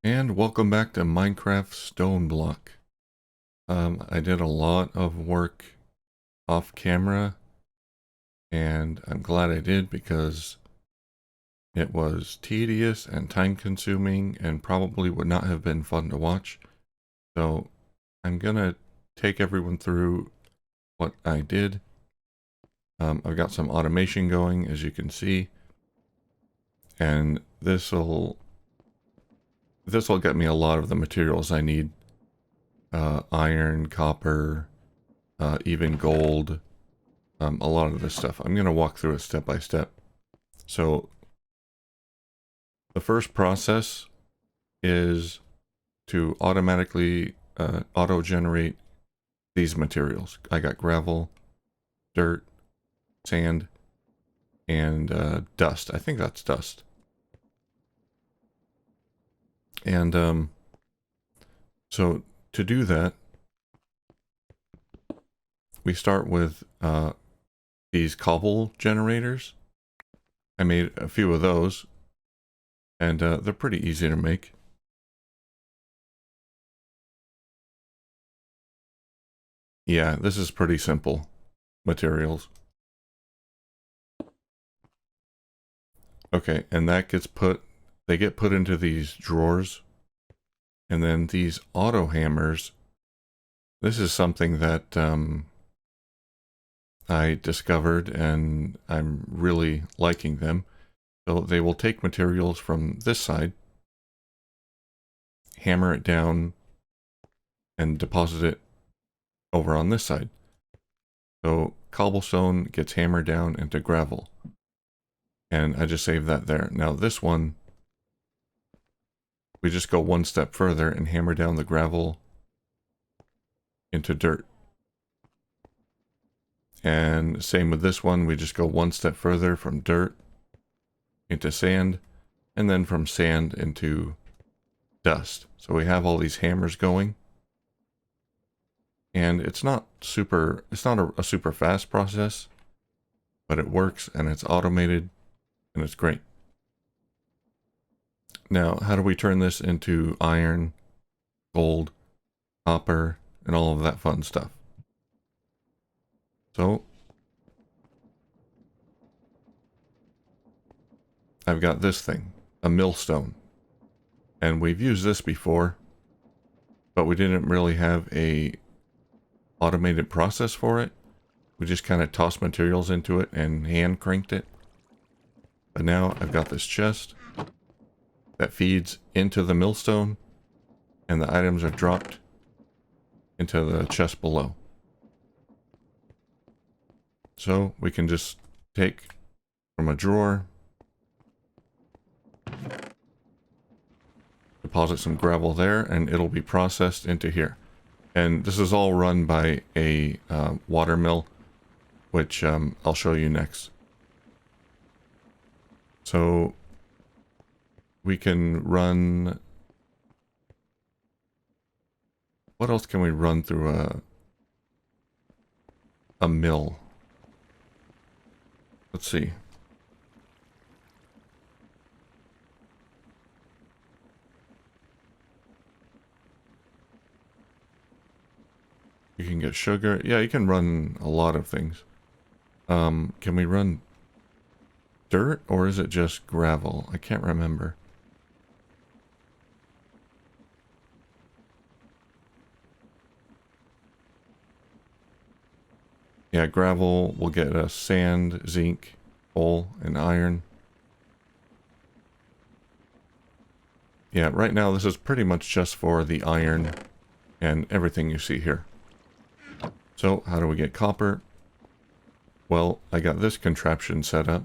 And welcome back to Minecraft StoneBlock. I did a lot of work off camera, and I'm glad I did because it was tedious and time consuming and probably would not have been fun to watch. So I'm gonna take everyone through what I did. I've got some automation going, as you can see, and this'll get me a lot of the materials I need. Iron, copper, even gold, a lot of this stuff. I'm going to walk through it step by step. So the first process is to automatically auto-generate these materials. I got gravel, dirt, sand, and dust. I think that's dust. And so to do that, we start with these cobble generators. I made a few of those, and they're pretty easy to make. Yeah, this is pretty simple materials. Okay, and that gets they get put into these drawers, and then these auto hammers. This is something that I discovered, and I'm really liking them. So they will take materials from this side, hammer it down, and deposit it over on this side. So cobblestone gets hammered down into gravel. And I just saved that there. Now this one, we just go one step further and hammer down the gravel into dirt. And same with this one, we just go one step further from dirt into sand, and then from sand into dust. So we have all these hammers going. And it's not a super fast process, but it works and it's automated and it's great. Now, how do we turn this into iron, gold, copper, and all of that fun stuff? So I've got this thing, a millstone, and we've used this before, but we didn't really have a automated process for it. We just kind of tossed materials into it and hand cranked it. But now I've got this chest that feeds into the millstone, and the items are dropped into the chest below. So we can just take from a drawer, deposit some gravel there, and it'll be processed into here. And this is all run by a water mill, which I'll show you next. So we can run... What else can we run through a mill? Let's see. You can get sugar. Yeah, you can run a lot of things. Can we run dirt, or is it just gravel? I can't remember. Yeah, gravel will get us sand, zinc, coal, and iron. Yeah, right now this is pretty much just for the iron and everything you see here. So, how do we get copper? Well, I got this contraption set up.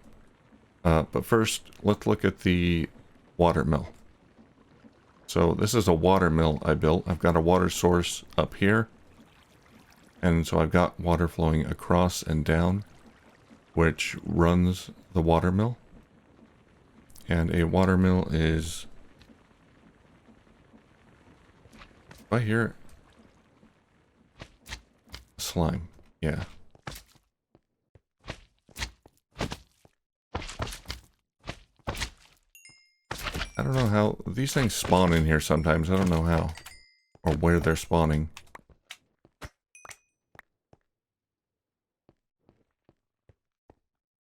But first, let's look at the water mill. So, this is a water mill I built. I've got a water source up here. And so I've got water flowing across and down, which runs the water mill. And a water mill is... Right here. Slime. Yeah. I don't know how these things spawn in here sometimes. I don't know how or where they're spawning.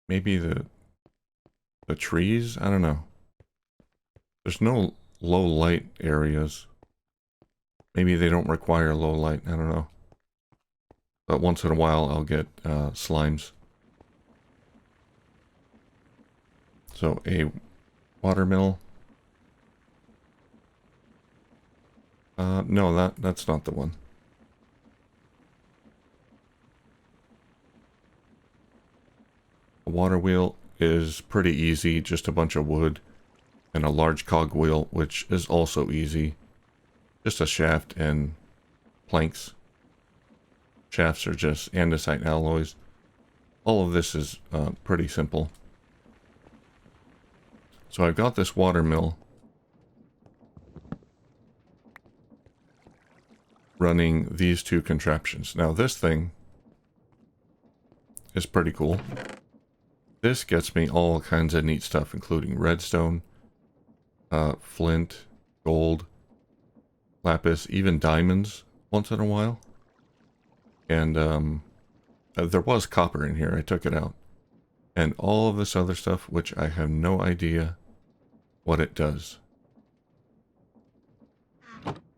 Maybe the trees? I don't know. There's no low light areas. Maybe they don't require low light. I don't know. But once in a while I'll get slimes. So a watermill. No, that's not the one. A water wheel is pretty easy, just a bunch of wood. And a large cog wheel, which is also easy. Just a shaft and planks. Shafts are just andesite alloys. All of this is pretty simple. So I've got this watermill running these two contraptions. Now this thing is pretty cool. This gets me all kinds of neat stuff, including redstone, flint, gold, lapis, even diamonds once in a while. And there was copper in here. I took it out. And all of this other stuff, which I have no idea what it does.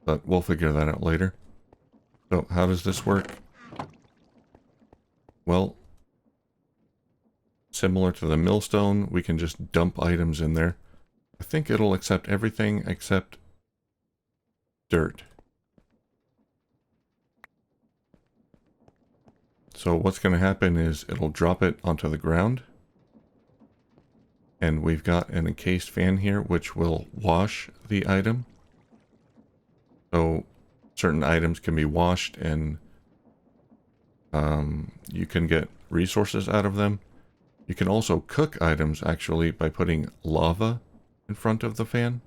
But we'll figure that out later. So how does this work? Well, similar to the millstone, we can just dump items in there. I think it'll accept everything except dirt. So what's going to happen is it'll drop it onto the ground. And we've got an encased fan here which will wash the item. So certain items can be washed and you can get resources out of them. You can also cook items actually by putting lava in front of the fan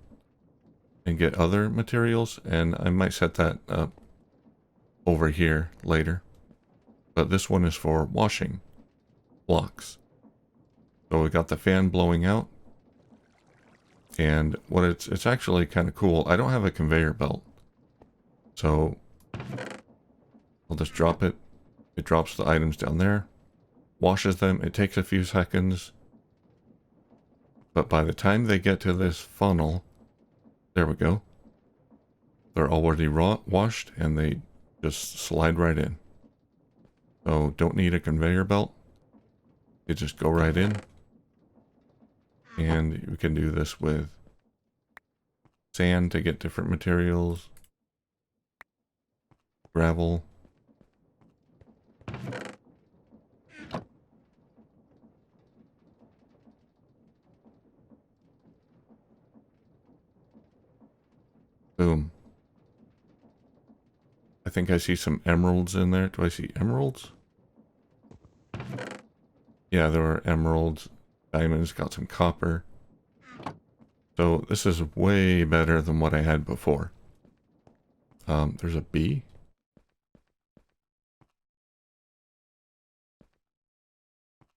and get other materials, and I might set that up over here later. But this one is for washing blocks. So we got the fan blowing out, and what it's actually kind of cool. I don't have a conveyor belt, so I'll just drop it. It drops the items down there, washes them. It takes a few seconds, but by the time they get to this funnel, there we go. They're already washed and they just slide right in. So don't need a conveyor belt. You just go right in. And we can do this with sand to get different materials, gravel. Boom. I think I see some emeralds in there. Do I see emeralds? Yeah, there are emeralds, diamonds, got some copper. So this is way better than what I had before. There's a bee.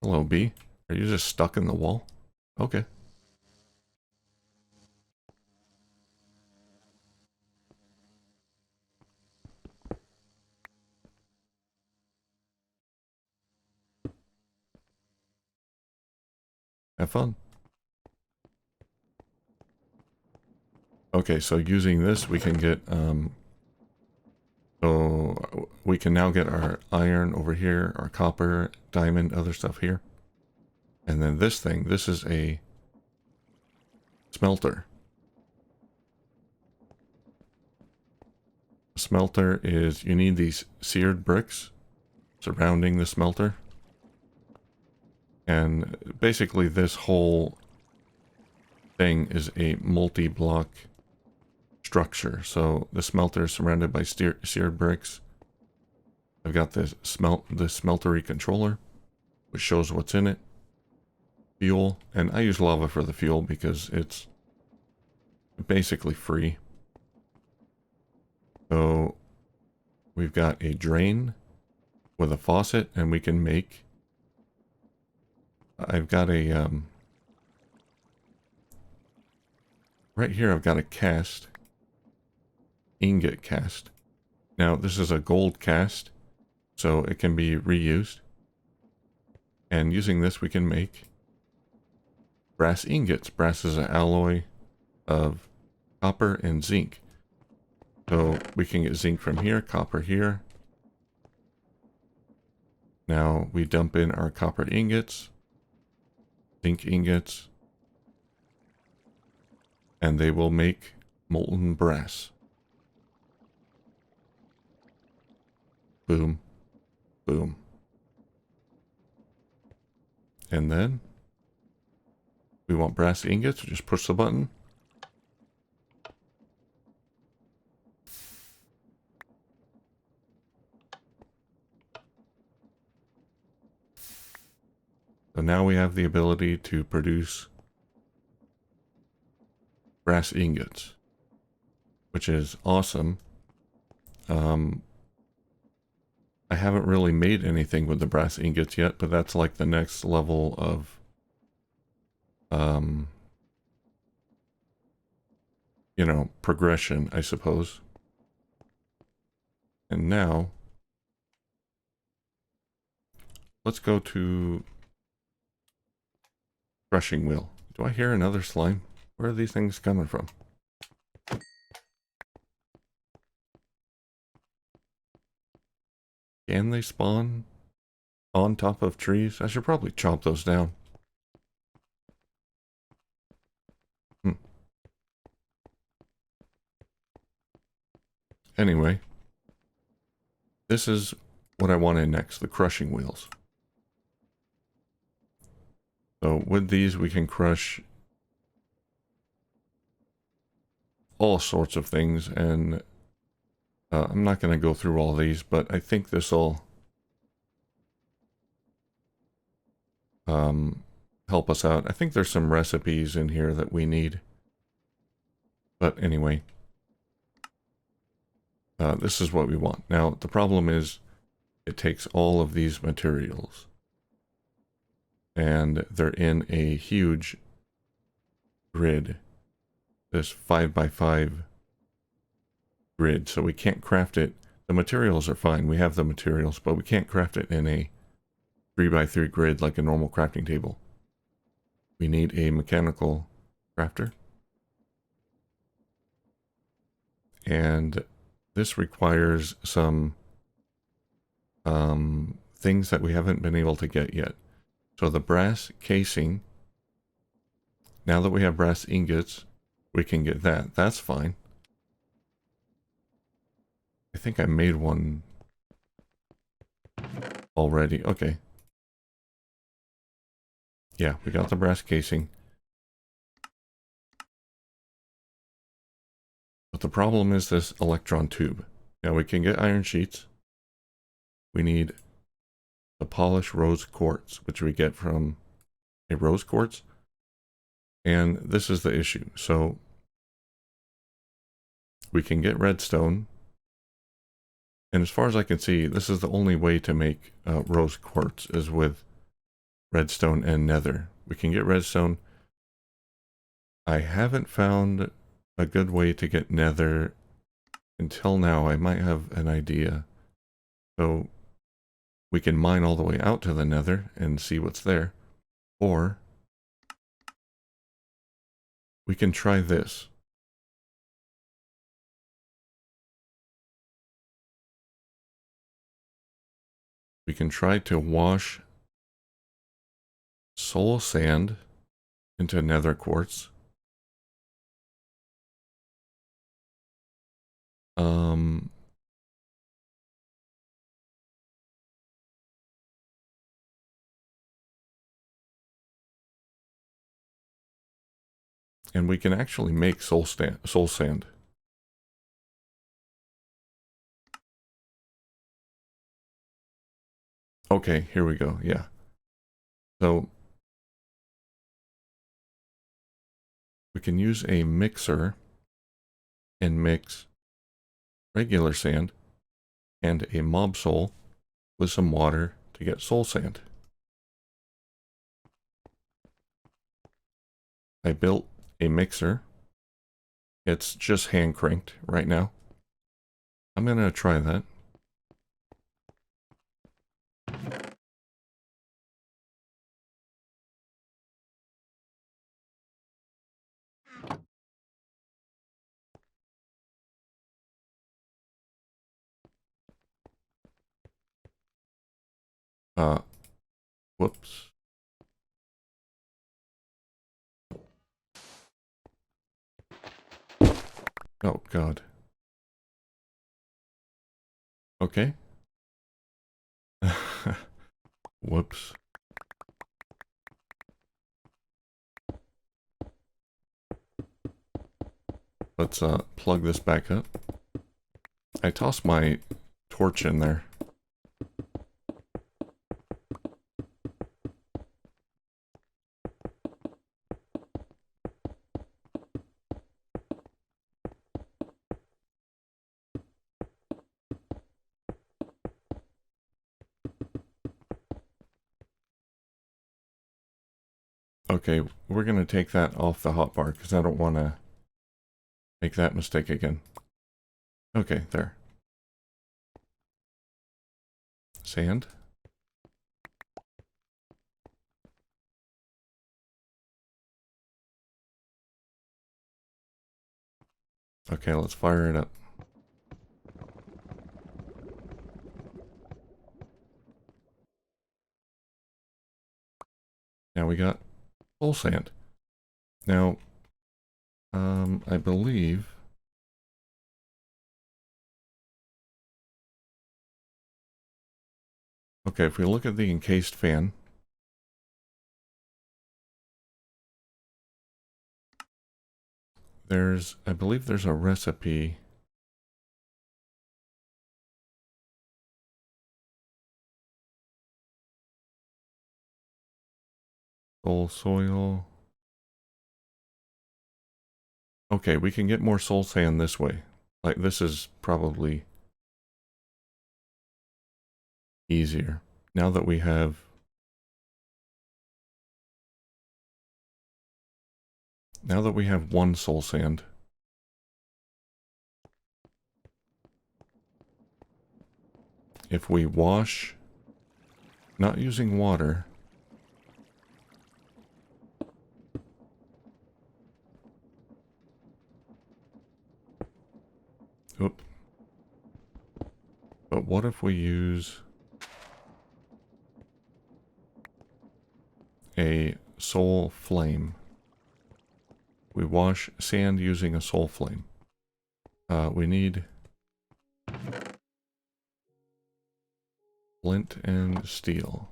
Hello, bee. Are you just stuck in the wall? Okay. Have fun. Okay, so using this, we can get, so we can now get our iron over here, our copper, diamond, other stuff here. And then this thing, this is a smelter. A smelter is, you need these seared bricks surrounding the smelter. And basically this whole thing is a multi-block structure. So the smelter is surrounded by seared bricks. I've got this smeltery controller, which shows what's in it. Fuel, and I use lava for the fuel because it's basically free. So we've got a drain with a faucet, and we can make, I've got a right here I've got a cast, ingot cast. Now this is a gold cast, so it can be reused. And using this we can make brass ingots. Brass is an alloy of copper and zinc. So we can get zinc from here, copper here. Now we dump in our copper ingots, zinc ingots, and they will make molten brass. Boom, boom. And then we want brass ingots, just push the button. So now we have the ability to produce brass ingots, which is awesome. I haven't really made anything with the brass ingots yet, but that's like the next level of, you know, progression, I suppose. And now, let's go to crushing wheel. Do I hear another slime? Where are these things coming from? Can they spawn on top of trees? I should probably chop those down. Anyway, this is what I wanted next, the crushing wheels. So with these we can crush all sorts of things, and I'm not going to go through all these, but I think this will help us out. I think there's some recipes in here that we need. But anyway, this is what we want. Now, the problem is it takes all of these materials, and they're in a huge grid, this 5x5 grid, so we can't craft it. The materials are fine, we have the materials, but we can't craft it in a 3x3 grid like a normal crafting table. We need a mechanical crafter, and this requires some things that we haven't been able to get yet. So the brass casing, now that we have brass ingots, we can get that. That's fine. I think I made one already. Okay. Yeah, we got the brass casing. But the problem is this electron tube. Now we can get iron sheets. We need the polished rose quartz, which we get from a rose quartz. And this is the issue. So we can get redstone. And as far as I can see, this is the only way to make rose quartz is with redstone and nether. We can get redstone. I haven't found a good way to get nether until now. I might have an idea. So we can mine all the way out to the nether and see what's there. Or we can try this. We can try to wash soul sand into nether quartz. And we can actually make soul sand. Okay, here we go. Yeah. So we can use a mixer and mix regular sand and a mob soul with some water to get soul sand. I built a mixer It's just hand cranked right now. I'm gonna try that. Whoops. Oh, God. Okay. Whoops. Let's plug this back up. I tossed my torch in there. Okay, we're going to take that off the hotbar because I don't want to make that mistake again. Okay, there. Sand. Okay, let's fire it up. Now we got soul sand. Now, I believe... Okay, if we look at the encased fan, I believe there's a recipe. Soul soil. Okay, we can get more soul sand this way. Like, this is probably easier. Now that we have... Now that we have one soul sand, if we wash, not using water, oop. But what if we use a soul flame? We wash sand using a soul flame. We need flint and steel.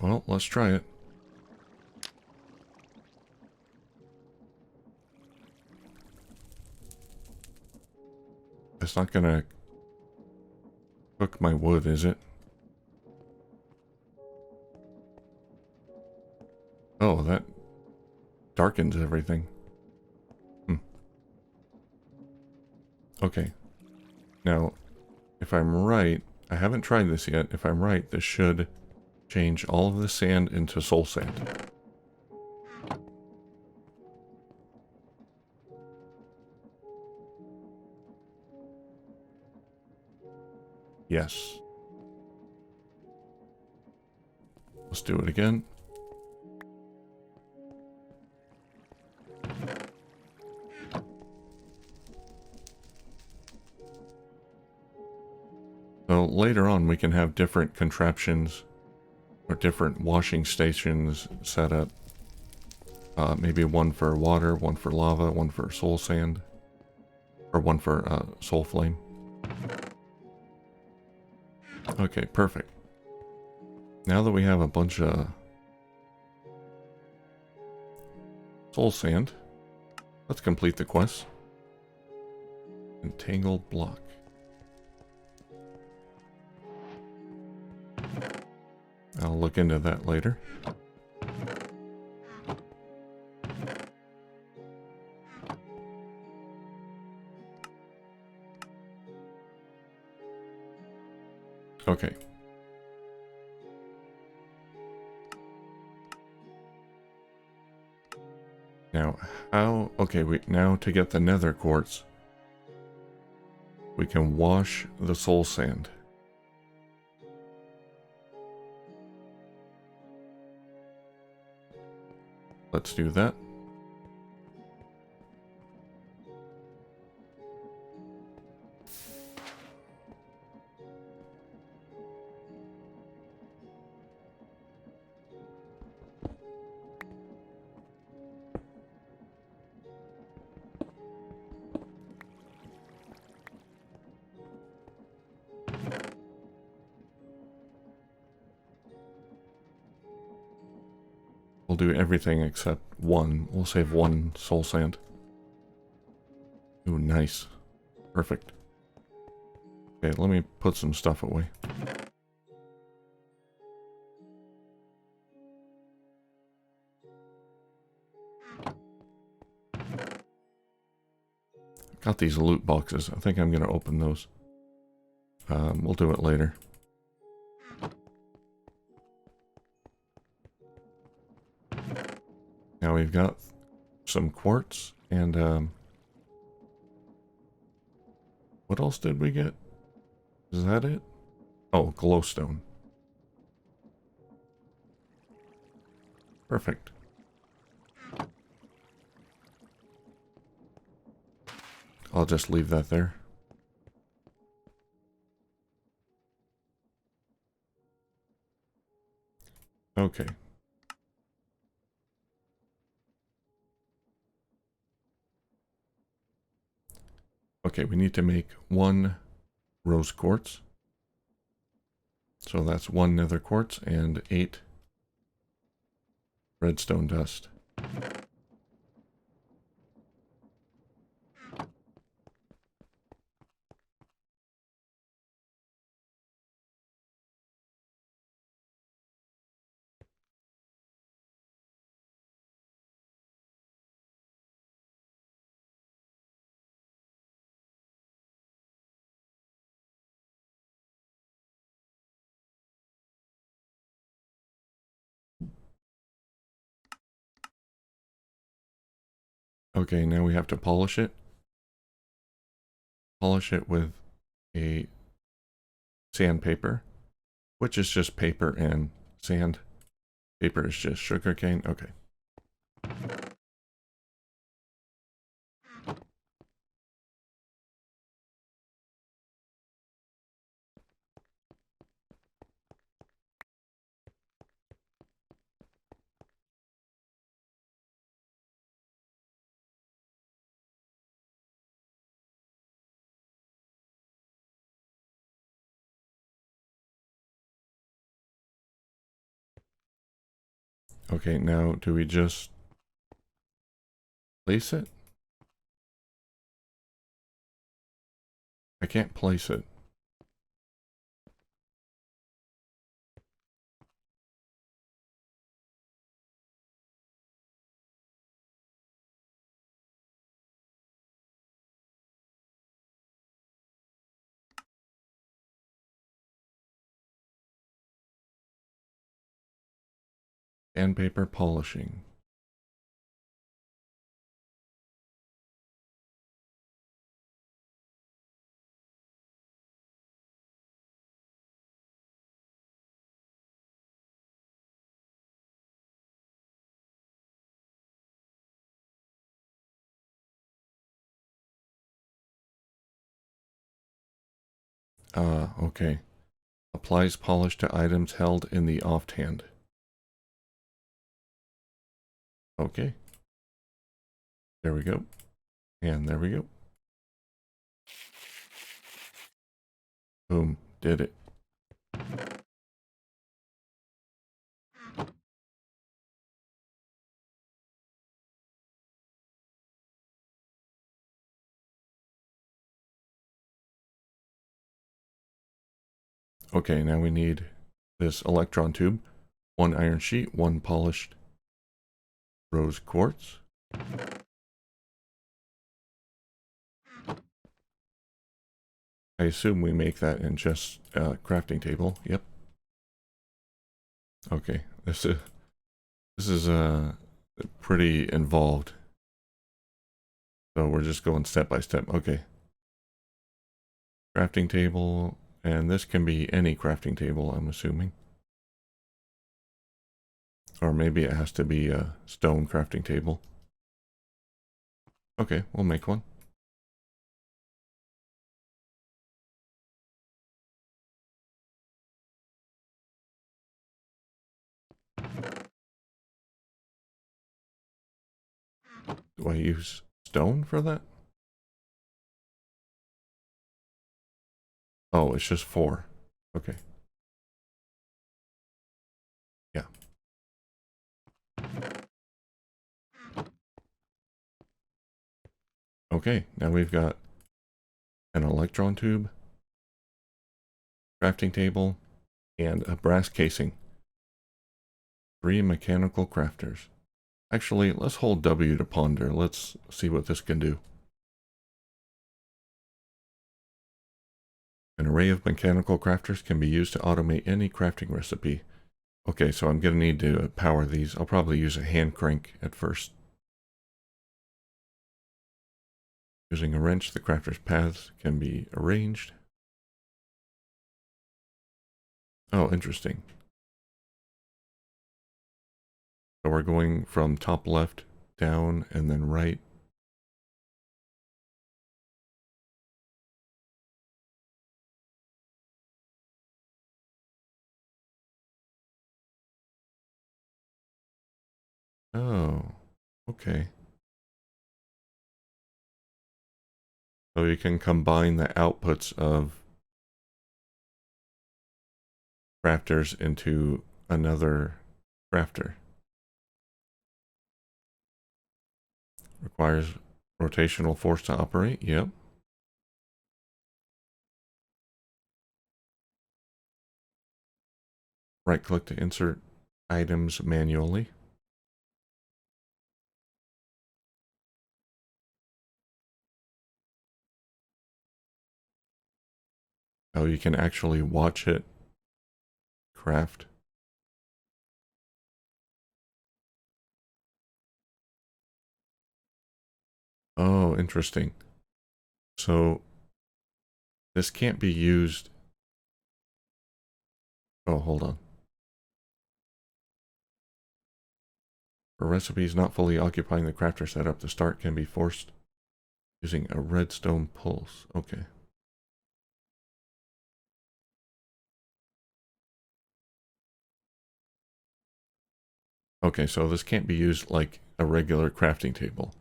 Well, let's try it. It's not gonna cook my wood, is it? Oh, that darkens everything. Okay. Now, if I'm right, I haven't tried this yet. If I'm right, this should change all of the sand into soul sand. Yes. Let's do it again. So later on we can have different contraptions or different washing stations set up. Maybe one for water, one for lava, one for soul sand, or one for soul flame. Okay, perfect. Now that we have a bunch of soul sand, let's complete the quest. Entangled block. I'll look into that later. Okay. Now, how... Okay, now to get the nether quartz, we can wash the soul sand. Let's do that. We'll do everything except one. We'll save one soul sand. Ooh, nice. Perfect. Okay, let me put some stuff away. Got these loot boxes. I think I'm going to open those. We'll do it later. Now we've got some quartz and what else did we get? Is that it? Oh, glowstone. Perfect. I'll just leave that there. Okay. Okay, we need to make 1 rose quartz. So that's 1 nether quartz and 8 redstone dust. Okay, now we have to polish it. Polish it with a sandpaper, which is just paper and sand. Paper is just sugarcane. Okay. Okay, now do we just place it? I can't place it. Sandpaper polishing. Okay. Applies polish to items held in the offhand. Okay. There we go. And there we go. Boom. Did it. Okay, now we need this electron tube, 1 iron sheet, 1 polished rose quartz. I assume we make that in just crafting table. Yep. Okay. This is pretty involved. So we're just going step by step. Okay. Crafting table, and this can be any crafting table, I'm assuming. Or maybe it has to be a stone crafting table. Okay, we'll make one. Do I use stone for that? Oh, it's just 4. Okay. Yeah. Okay, now we've got an electron tube, crafting table, and a brass casing. 3 mechanical crafters. Actually, let's hold W to ponder. Let's see what this can do. An array of mechanical crafters can be used to automate any crafting recipe. Okay, so I'm going to need to power these. I'll probably use a hand crank at first. Using a wrench, the crafter's paths can be arranged. Oh, interesting. So we're going from top left down and then right. Oh, okay. So you can combine the outputs of crafters into another crafter. Requires rotational force to operate. Yep. Right click to insert items manually. Oh, you can actually watch it craft. Oh, interesting. So this can't be used. Oh, hold on. For recipes not fully occupying the crafter setup, the start can be forced using a redstone pulse. Okay. Okay, so this can't be used like a regular crafting table.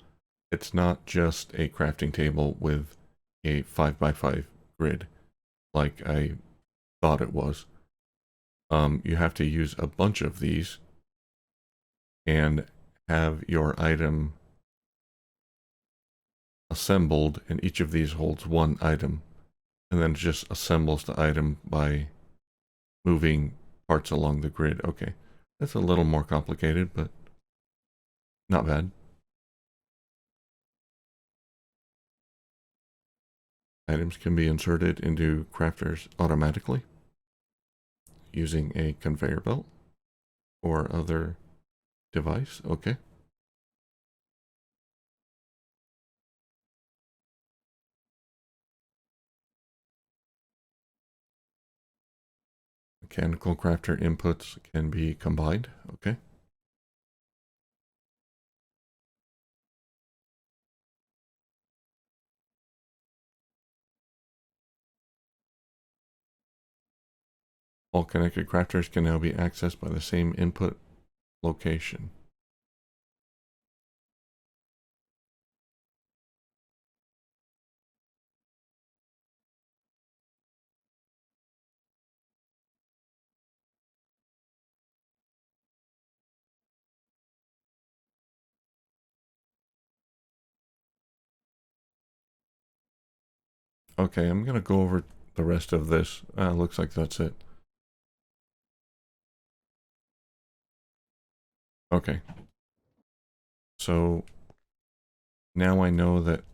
It's not just a crafting table with a 5x5 grid like I thought it was. You have to use a bunch of these and have your item assembled, and each of these holds one item, and then it just assembles the item by moving parts along the grid. Okay, that's a little more complicated, but not bad. Items can be inserted into crafters automatically using a conveyor belt or other device. Okay. Mechanical crafter inputs can be combined. Okay. All connected crafters can now be accessed by the same input location. Okay, I'm going to go over the rest of this. Looks like that's it. Okay. So now I know that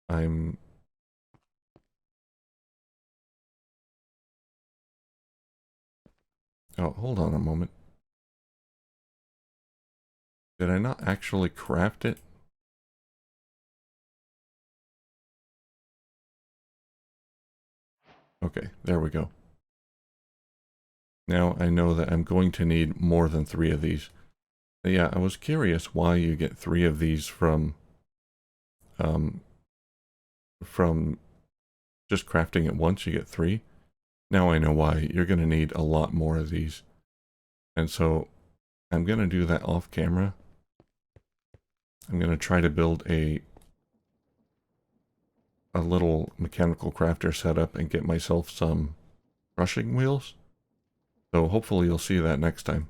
I'm Oh, hold on a moment. Did I not actually craft it? Okay, there we go. Now I know that I'm going to need more than 3 of these. Yeah, I was curious why you get 3 of these from just crafting it once, you get 3. Now I know why. You're going to need a lot more of these. And so I'm going to do that off camera. I'm going to try to build a little mechanical crafter setup and get myself some crushing wheels. So hopefully you'll see that next time.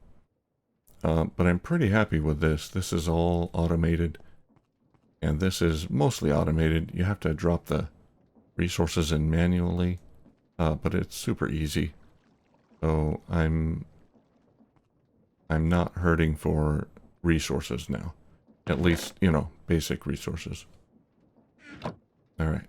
But I'm pretty happy with this. This is all automated. And this is mostly automated. You have to drop the resources in manually. But it's super easy. So I'm not hurting for resources now. At least, you know, basic resources. All right.